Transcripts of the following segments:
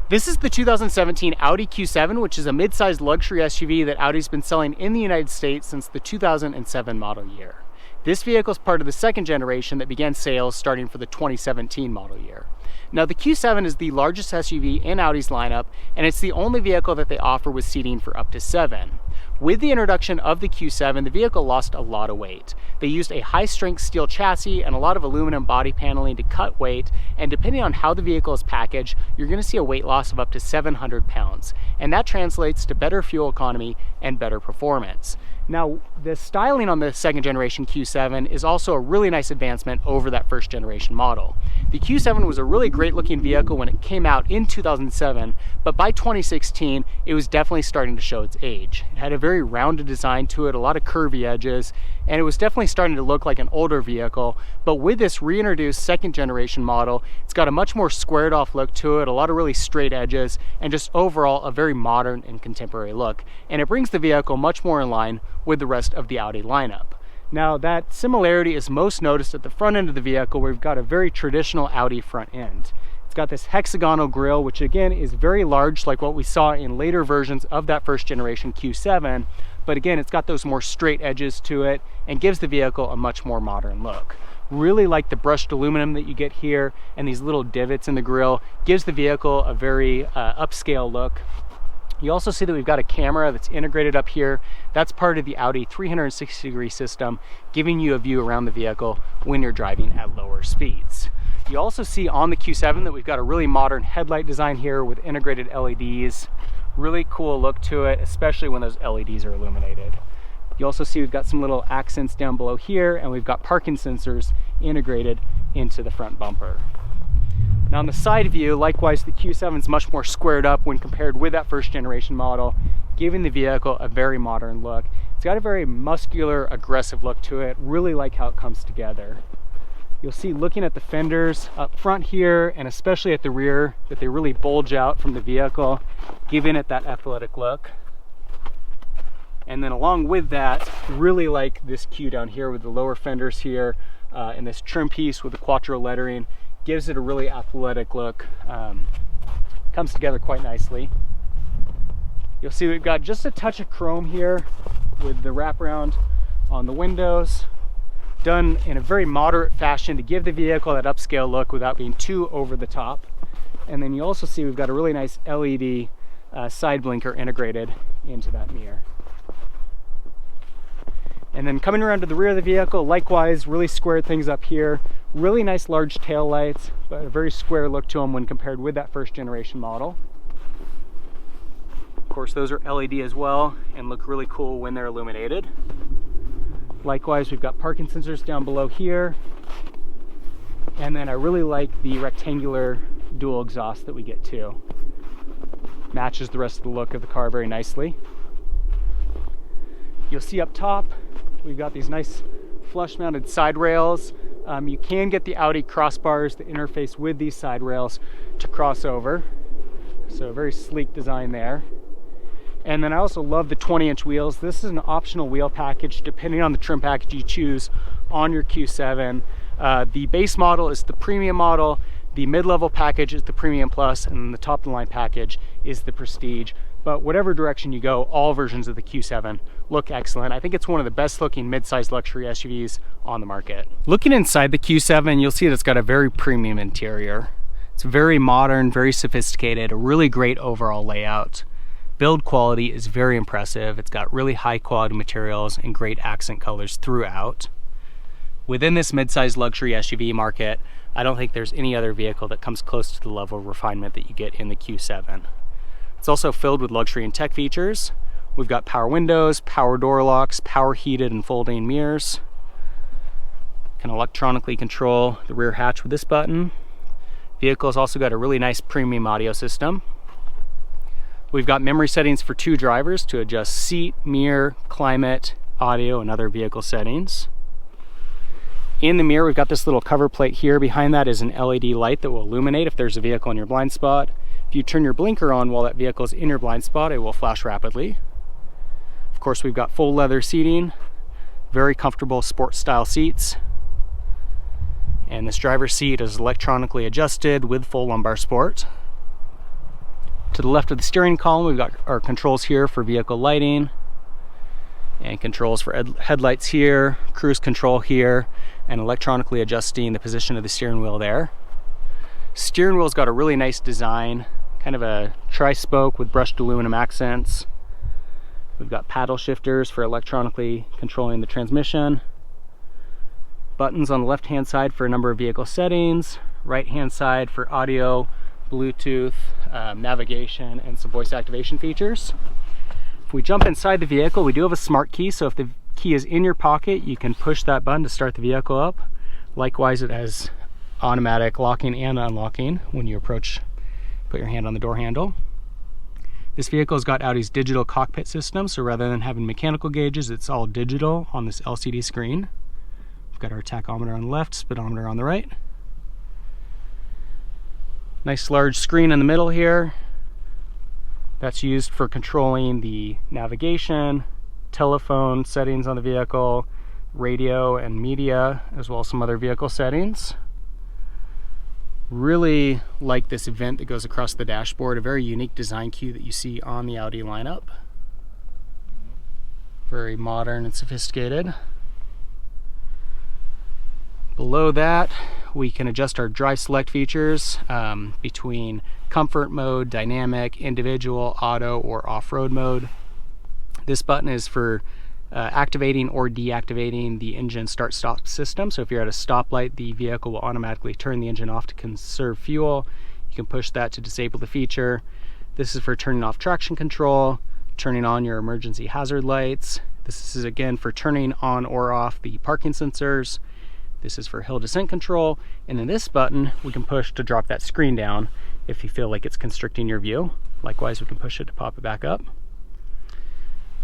This is the 2017 Audi Q7, which is a mid-sized luxury SUV that Audi's been selling in the United States since the 2007 model year. This vehicle is part of the second generation that began sales starting for the 2017 model year. Now, the Q7 is the largest SUV in Audi's lineup, and it's the only vehicle that they offer with seating for up to 7. With the introduction of the Q7, the vehicle lost a lot of weight. They used a high-strength steel chassis and a lot of aluminum body paneling to cut weight, and depending on how the vehicle is packaged, you're going to see a weight loss of up to 700 pounds, and that translates to better fuel economy and better performance. Now, the styling on the second generation Q7 is also a really nice advancement over that first generation model. The Q7 was a really great looking vehicle when it came out in 2007, but by 2016, it was definitely starting to show its age. It had a very rounded design to it, a lot of curvy edges, and it was definitely starting to look like an older vehicle. But with this reintroduced second generation model, it's got a much more squared off look to it, a lot of really straight edges, and just overall a very modern and contemporary look. And it brings the vehicle much more in line with the rest of the Audi lineup. Now, that similarity is most noticed at the front end of the vehicle, where we've got a very traditional Audi front end. It's got this hexagonal grille, which again is very large, like what we saw in later versions of that first generation Q7, but again, it's got those more straight edges to it and gives the vehicle a much more modern look. Really like the brushed aluminum that you get here, and these little divots in the grille gives the vehicle a very upscale look. You also see that we've got a camera that's integrated up here. That's part of the Audi 360-degree system, giving you a view around the vehicle when you're driving at lower speeds. You also see on the Q7 that we've got a really modern headlight design here with integrated LEDs. Really cool look to it, especially when those LEDs are illuminated. You also see we've got some little accents down below here, and we've got parking sensors integrated into the front bumper. Now, on the side view, likewise, the Q7 is much more squared up when compared with that first generation model, giving the vehicle a very modern look. It's got a very muscular, aggressive look to it. Really like how it comes together. You'll see, looking at the fenders up front here, and especially at the rear, that they really bulge out from the vehicle, giving it that athletic look. And then along with that, really like this Q down here with the lower fenders here, and this trim piece with the Quattro lettering. Gives it a really athletic look. Comes together quite nicely. You'll see we've got just a touch of chrome here with the wraparound on the windows, done in a very moderate fashion to give the vehicle that upscale look without being too over the top. And then you also see we've got a really nice LED side blinker integrated into that mirror. And then coming around to the rear of the vehicle, likewise, really squared things up here. Really nice large tail lights, but a very square look to them when compared with that first generation model. Of course, those are LED as well and look really cool when they're illuminated. Likewise, we've got parking sensors down below here. And then I really like the rectangular dual exhaust that we get too. Matches the rest of the look of the car very nicely. You'll see up top, we've got these nice flush mounted side rails. You can get the Audi crossbars that interface with these side rails to cross over. So a very sleek design there. And then I also love the 20-inch wheels. This is an optional wheel package depending on the trim package you choose on your Q7. The base model is the premium model, the mid-level package is the Premium Plus, and the top-of-the-line package is the Prestige. But whatever direction you go, all versions of the Q7 look excellent. I think it's one of the best looking mid-sized luxury SUVs on the market. Looking inside the Q7, you'll see that it's got a very premium interior. It's very modern, very sophisticated, a really great overall layout. Build quality is very impressive. It's got really high quality materials and great accent colors throughout. Within this mid-sized luxury SUV market, I don't think there's any other vehicle that comes close to the level of refinement that you get in the Q7. It's also filled with luxury and tech features. We've got power windows, power door locks, power heated and folding mirrors. Can electronically control the rear hatch with this button. Vehicle's also got a really nice premium audio system. We've got memory settings for 2 drivers to adjust seat, mirror, climate, audio, and other vehicle settings. In the mirror, we've got this little cover plate here. Behind that is an LED light that will illuminate if there's a vehicle in your blind spot. If you turn your blinker on while that vehicle is in your blind spot, it will flash rapidly. Of course, we've got full leather seating, very comfortable sport style seats. And this driver's seat is electronically adjusted with full lumbar support. To the left of the steering column, we've got our controls here for vehicle lighting, and controls for headlights here, cruise control here, and electronically adjusting the position of the steering wheel there. Steering wheel's got a really nice design, kind of a tri-spoke with brushed aluminum accents. We've got paddle shifters for electronically controlling the transmission. Buttons on the left-hand side for a number of vehicle settings. Right-hand side for audio, Bluetooth, navigation, and some voice activation features. If we jump inside the vehicle, we do have a smart key, so if the key is in your pocket, you can push that button to start the vehicle up. Likewise, it has automatic locking and unlocking when you approach, put your hand on the door handle. This vehicle has got Audi's digital cockpit system, so rather than having mechanical gauges, it's all digital on this LCD screen. We've got our tachometer on the left, speedometer on the right. Nice large screen in the middle here. That's used for controlling the navigation, telephone settings on the vehicle, radio and media, as well as some other vehicle settings. Really like this vent that goes across the dashboard, a very unique design cue that you see on the Audi lineup. Very modern and sophisticated. Below that, we can adjust our drive select features between comfort mode, dynamic, individual, auto, or off-road mode. This button is for activating or deactivating the engine start-stop system. So if you're at a stoplight, the vehicle will automatically turn the engine off to conserve fuel. You can push that to disable the feature. This is for turning off traction control, turning on your emergency hazard lights. This is again for turning on or off the parking sensors. This is for hill descent control, and then this button we can push to drop that screen down if you feel like it's constricting your view. Likewise, we can push it to pop it back up.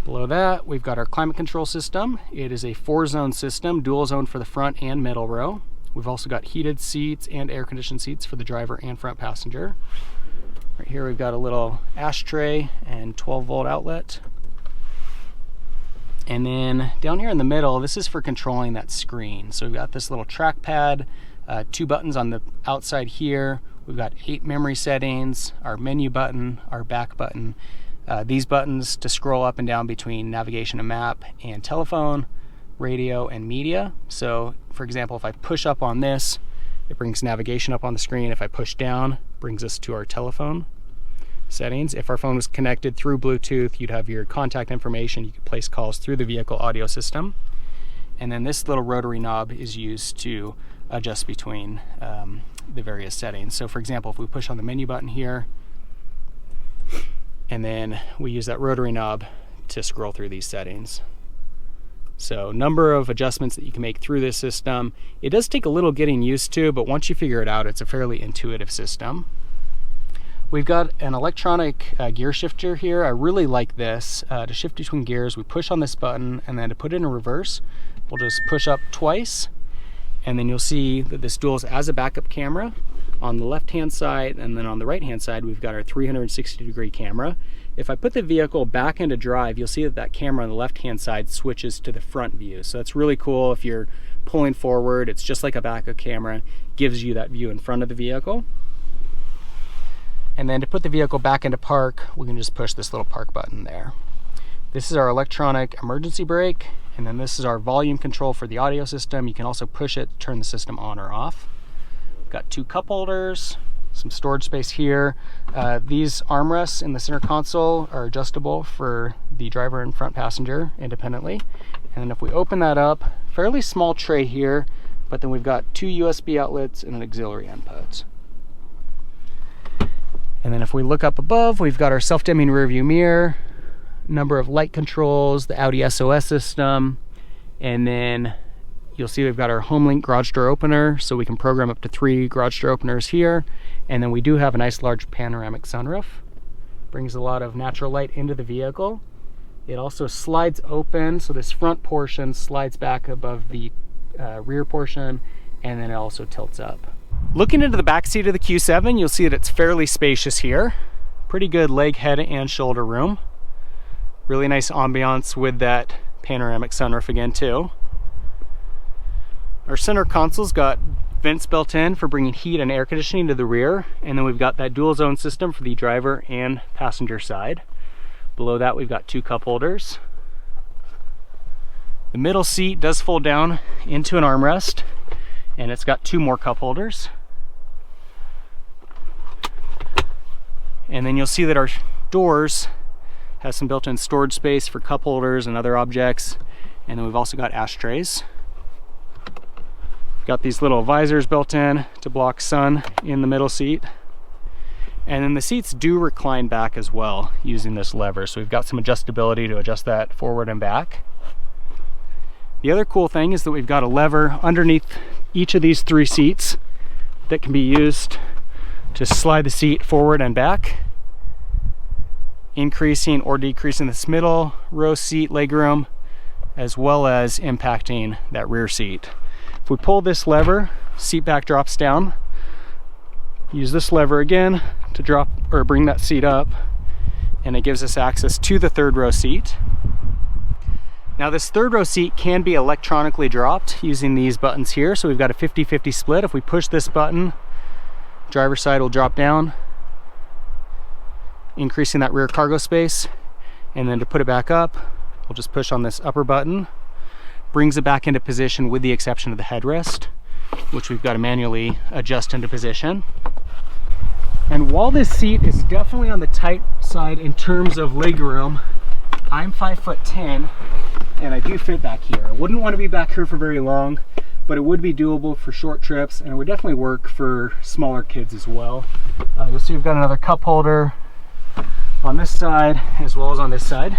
Below that, we've got our climate control system. It is a 4-zone system, dual zone for the front and middle row. We've also got heated seats and air-conditioned seats for the driver and front passenger. Right here we've got a little ashtray and 12-volt outlet. And then down here in the middle, this is for controlling that screen. So we've got this little trackpad, 2 buttons on the outside here. We've got 8 memory settings, our menu button, our back button. These buttons to scroll up and down between navigation and map, and telephone, radio, and media. So for example, if I push up on this, it brings navigation up on the screen. If I push down, it brings us to our telephone settings. If our phone was connected through Bluetooth, you'd have your contact information. You could place calls through the vehicle audio system. And then this little rotary knob is used to adjust between the various settings. So for example, if we push on the menu button here, and then we use that rotary knob to scroll through these settings. So number of adjustments that you can make through this system. It does take a little getting used to, but once you figure it out, it's a fairly intuitive system. We've got an electronic gear shifter here. I really like this. To shift between gears, we push on this button, and then to put it in reverse, we'll just push up twice, and then you'll see that this duals as a backup camera on the left-hand side, and then on the right-hand side, we've got our 360-degree camera. If I put the vehicle back into drive, you'll see that that camera on the left-hand side switches to the front view. So that's really cool. If you're pulling forward, it's just like a backup camera, gives you that view in front of the vehicle. And then to put the vehicle back into park, we can just push this little park button there. This is our electronic emergency brake, and then this is our volume control for the audio system. You can also push it to turn the system on or off. We've got 2 cup holders, some storage space here. These armrests in the center console are adjustable for the driver and front passenger independently. And then if we open that up, fairly small tray here, but then we've got 2 USB outlets and an auxiliary input. And then if we look up above, we've got our self-dimming rear view mirror, number of light controls, the Audi SOS system, and then you'll see we've got our HomeLink garage door opener, so we can program up to 3 garage door openers here. And then we do have a nice large panoramic sunroof. Brings a lot of natural light into the vehicle. It also slides open, so this front portion slides back above the rear portion, and then it also tilts up. Looking into the back seat of the Q7, you'll see that it's fairly spacious here. Pretty good leg, head, and shoulder room. Really nice ambiance with that panoramic sunroof again too. Our center console's got vents built in for bringing heat and air conditioning to the rear. And then we've got that dual zone system for the driver and passenger side. Below that, we've got 2 cup holders. The middle seat does fold down into an armrest, and it's got 2 more cup holders. And then you'll see that our doors have some built-in storage space for cup holders and other objects. And then we've also got ashtrays. Got these little visors built in to block sun in the middle seat. And then the seats do recline back as well using this lever. So we've got some adjustability to adjust that forward and back. The other cool thing is that we've got a lever underneath each of these 3 seats that can be used to slide the seat forward and back, increasing or decreasing this middle row seat legroom, as well as impacting that rear seat. If we pull this lever, seat back drops down. Use this lever again to drop or bring that seat up, and it gives us access to the 3rd row seat. Now this 3rd row seat can be electronically dropped using these buttons here. So we've got a 50-50 split. If we push this button, driver's side will drop down, increasing that rear cargo space. And then to put it back up, we'll just push on this upper button. Brings it back into position with the exception of the headrest, which we've got to manually adjust into position. And while this seat is definitely on the tight side in terms of legroom, I'm 5'10", and I do fit back here. I wouldn't want to be back here for very long, but it would be doable for short trips, and it would definitely work for smaller kids as well. You'll see we've got another cup holder on this side as well as on this side.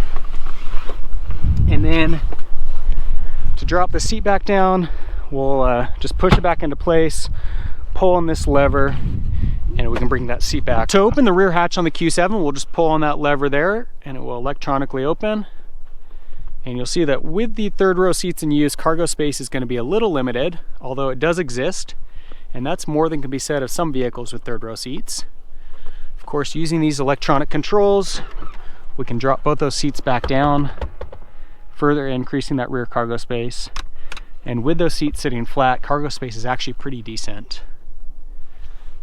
And then to drop the seat back down, we'll just push it back into place, pull on this lever, and we can bring that seat back. To open the rear hatch on the Q7, we'll just pull on that lever there, and it will electronically open. And you'll see that with the 3rd row seats in use, cargo space is going to be a little limited, although it does exist. And that's more than can be said of some vehicles with 3rd row seats. Of course, using these electronic controls, we can drop both those seats back down, further increasing that rear cargo space. And with those seats sitting flat, cargo space is actually pretty decent.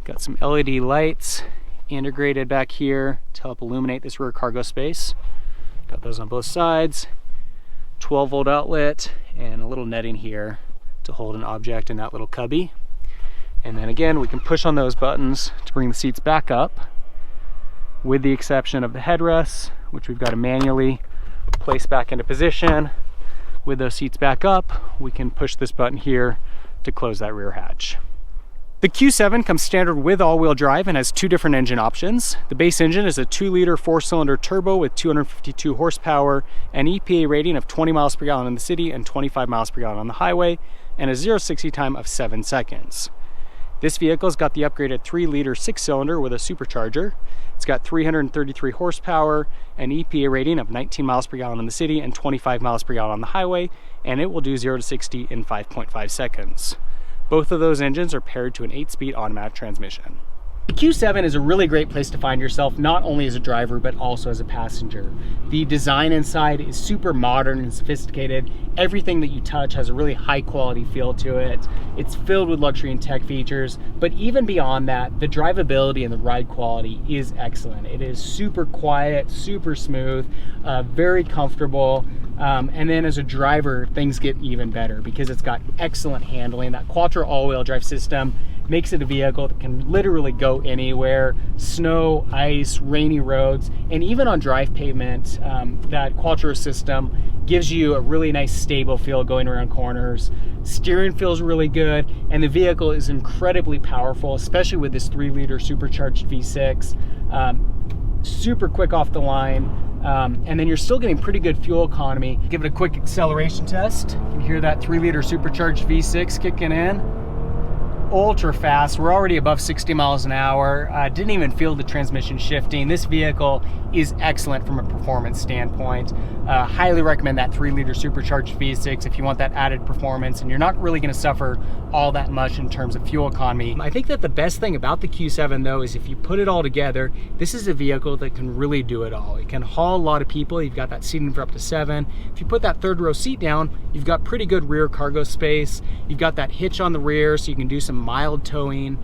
Got some LED lights integrated back here to help illuminate this rear cargo space. Got those on both sides. 12-volt outlet and a little netting here to hold an object in that little cubby. And then again, we can push on those buttons to bring the seats back up, with the exception of the headrests, which we've got to manually place back into position. With those seats back up, we can push this button here to close that rear hatch. The Q7 comes standard with all-wheel drive and has 2 different engine options. The base engine is a 2-liter 4-cylinder turbo with 252 horsepower, an EPA rating of 20 miles per gallon in the city and 25 miles per gallon on the highway, and a 0-60 time of 7 seconds. This vehicle's got the upgraded 3-liter 6-cylinder with a supercharger. It's got 333 horsepower, an EPA rating of 19 miles per gallon in the city and 25 miles per gallon on the highway, and it will do 0-60 in 5.5 seconds. Both of those engines are paired to an 8-speed automatic transmission. The Q7 is a really great place to find yourself, not only as a driver, but also as a passenger. The design inside is super modern and sophisticated. Everything that you touch has a really high quality feel to it. It's filled with luxury and tech features, but even beyond that, the drivability and the ride quality is excellent. It is super quiet, super smooth, very comfortable. And then as a driver, things get even better because it's got excellent handling. That Quattro all-wheel drive system makes it a vehicle that can literally go anywhere, snow, ice, rainy roads, and even on drive pavement. That Quattro system gives you a really nice stable feel going around corners. Steering feels really good, and the vehicle is incredibly powerful, especially with this 3-liter supercharged V6. Super quick off the line, and then you're still getting pretty good fuel economy. Give it a quick acceleration test. You can hear that 3-liter supercharged V6 kicking in. Ultra fast. We're already above 60 miles an hour. Didn't even feel the transmission shifting. This vehicle is excellent from a performance standpoint. Highly recommend that 3-liter supercharged V6 if you want that added performance, and you're not really going to suffer all that much in terms of fuel economy. I think that the best thing about the Q7 though is if you put it all together, this is a vehicle that can really do it all. It can haul a lot of people. You've got that seating for up to 7. If you put that 3rd row seat down, you've got pretty good rear cargo space. You've got that hitch on the rear so you can do some mild towing,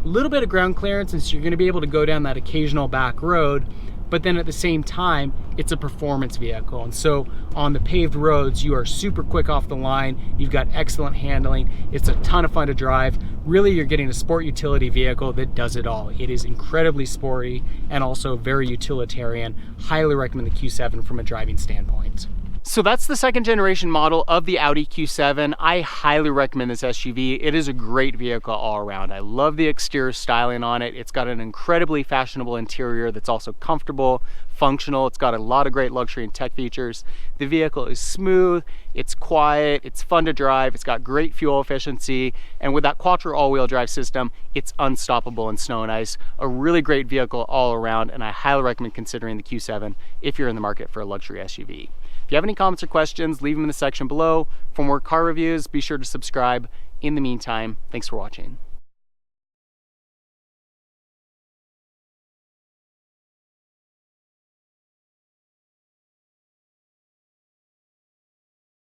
little bit of ground clearance, and so you're going to be able to go down that occasional back road. But then at the same time, it's a performance vehicle. And so on the paved roads, you are super quick off the line. You've got excellent handling. It's a ton of fun to drive. Really, you're getting a sport utility vehicle that does it all. It is incredibly sporty and also very utilitarian. Highly recommend the Q7 from a driving standpoint. So that's the second generation model of the Audi Q7. I highly recommend this SUV. It is a great vehicle all around. I love the exterior styling on it. It's got an incredibly fashionable interior that's also comfortable, functional. It's got a lot of great luxury and tech features. The vehicle is smooth, it's quiet, it's fun to drive, it's got great fuel efficiency, and with that quattro all-wheel drive system, it's unstoppable in snow and ice. A really great vehicle all around, and I highly recommend considering the Q7 if you're in the market for a luxury SUV. If you have any comments or questions, leave them in the section below. For more car reviews, be sure to subscribe. In the meantime, thanks for watching.